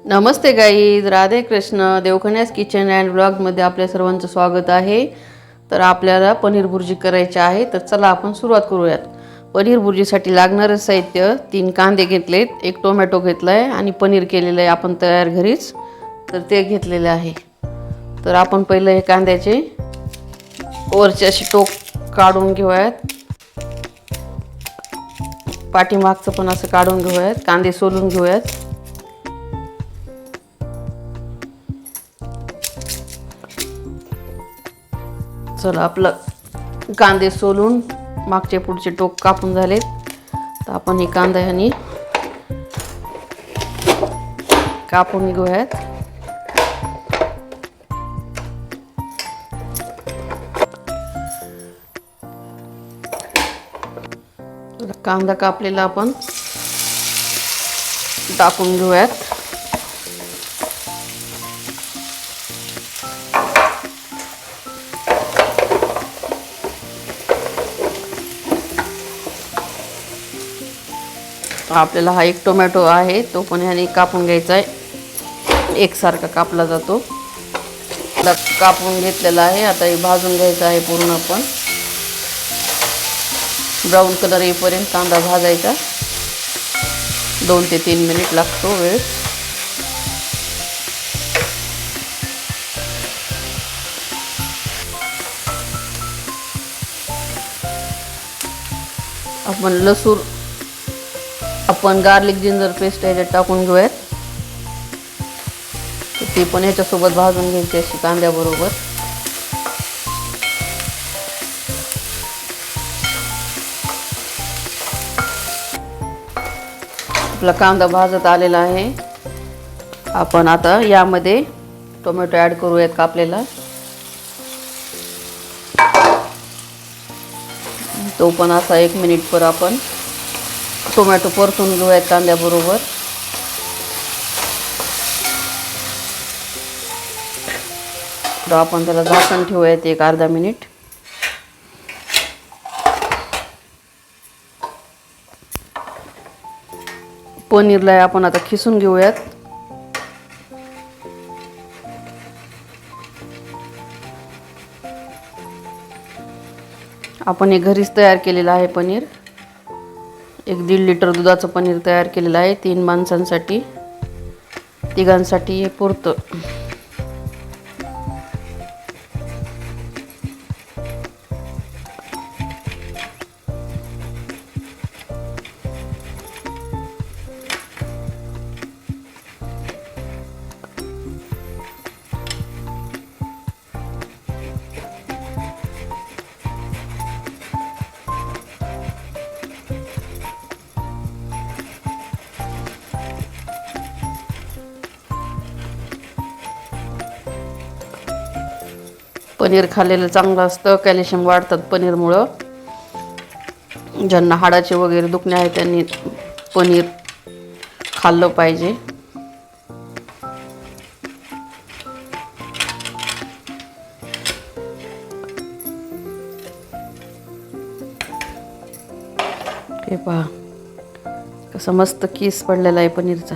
नमस्ते guys, Radhe Krishna. देवखन्यास kitchen and ब्लॉगमध्ये आपल्या सर्वांचं स्वागत आहे. तर आपल्याला पनीर भुर्जी करायची आहे. तर चला आपण सुरुवात करूयात. पनीर भुर्जीसाठी लागणारं साहित्य 3 कांदे घेतलेत, 1 टोमॅटो घेतला आहे आणि पनीर केलेलं आहे आपण तयार घरीच. तर ते घेतलेले आहे. तर आपण पहिलं हे कांद्याचे वरचे असे टोक काढून घेऊयात. पाठीमागचं पण असं काढून घेऊयात. कांदे सोलून घेऊयात. चला, आपलं कांदे सोलून मागचे पुढचे टोक कापून झालेत. तर आपण हे कांदा ह्यानी कापून घेऊयात. कांदा कापलेला आपण टाकून घेऊयात. आपल्याला हा 1 टोमॅटो आहे, तो पण ह्याने कापून घ्यायचा आहे. एकसारखा कापला जातो. कापून घेतलेला आहे. आता हे भाजून घ्यायचं आहे पूर्ण. पण ब्राऊन कलर येईपर्यंत कांदा भाजायचा. 2 ते 3 मिनिट लागतो वेळ. आपण गार्लिक जिंजर पेस्ट ह्याच्यात टाकून घेऊयात. ती पण ह्याच्यासोबत भाजून घ्यायची अशी कांद्याबरोबर. आपला कांदा भाजत आलेला आहे. आपण आता यामध्ये टोमॅटो ॲड करूयात कापलेला. तो पण असा 1 मिनिटभर आपण टोमॅटो परतून घेऊयात कांद्याबरोबर. तर आपण त्याला झाकण ठेवूयात 1 अर्धा मिनिट. पनीरला आपण आता खिसून घेऊयात. आपण हे घरीच तयार केलेलं आहे पनीर. 1-1.5 लिटर दुधाचं पनीर तयार केलेलं आहे. 3 माणसांसाठी, तिघांसाठी हे पुरतं. पनीर खाल्लेलं चांगलं असतं. कॅल्शियम वाढतात पनीरमुळं. ज्यांना हाडाचे वगैरे दुखणे आहे त्यांनी पनीर खाल्लं पाहिजे. हे पहा कसं मस्त किस पडलेला आहे पनीरचा.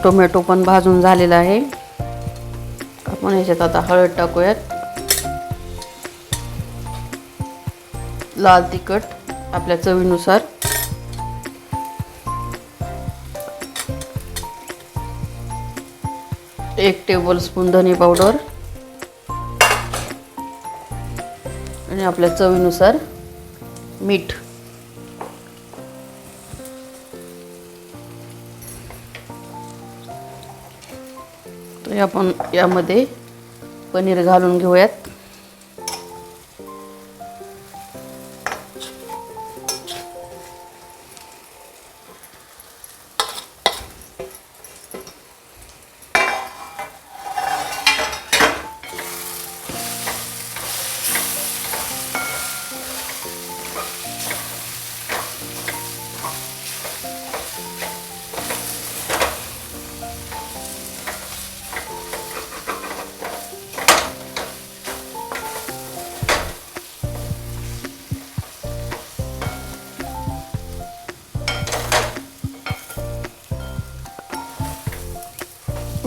टोमॅटो पण भाजून झालेला आहे. आपण ह्याच्यात आता हळद टाकूयात. लाल तिखट आपल्या चवीनुसार. एक टेबलस्पून धने पावडर आणि आपल्या चवीनुसार मीठ. तर आपण यामध्ये पनीर घालून घेऊयात.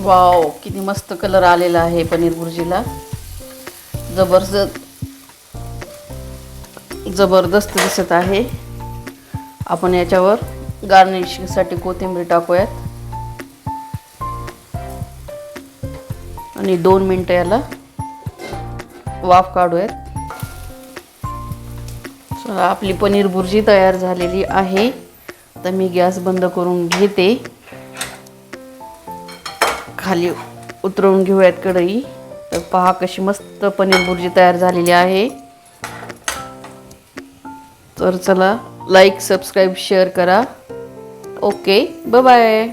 वाव, किती मस्त कलर आलेला आहे पनीर भुर्जीला. जबरदस्त दिसत आहे. आपण याच्यावर गार्निशिंगसाठी कोथिंबीर टाकूयात आणि 2 मिनिटं याला वाफ काढूयात. चला, आपली पनीर भुर्जी तयार झालेली आहे. तर मी गॅस बंद करून घेते. खाली उतरवून घेऊयात कढई. तर पहा कशी मस्त पनीर भुर्जी तयार झालेली आहे. तर चला, लाईक, सबस्क्राईब, शेअर करा. Okay, bye bye.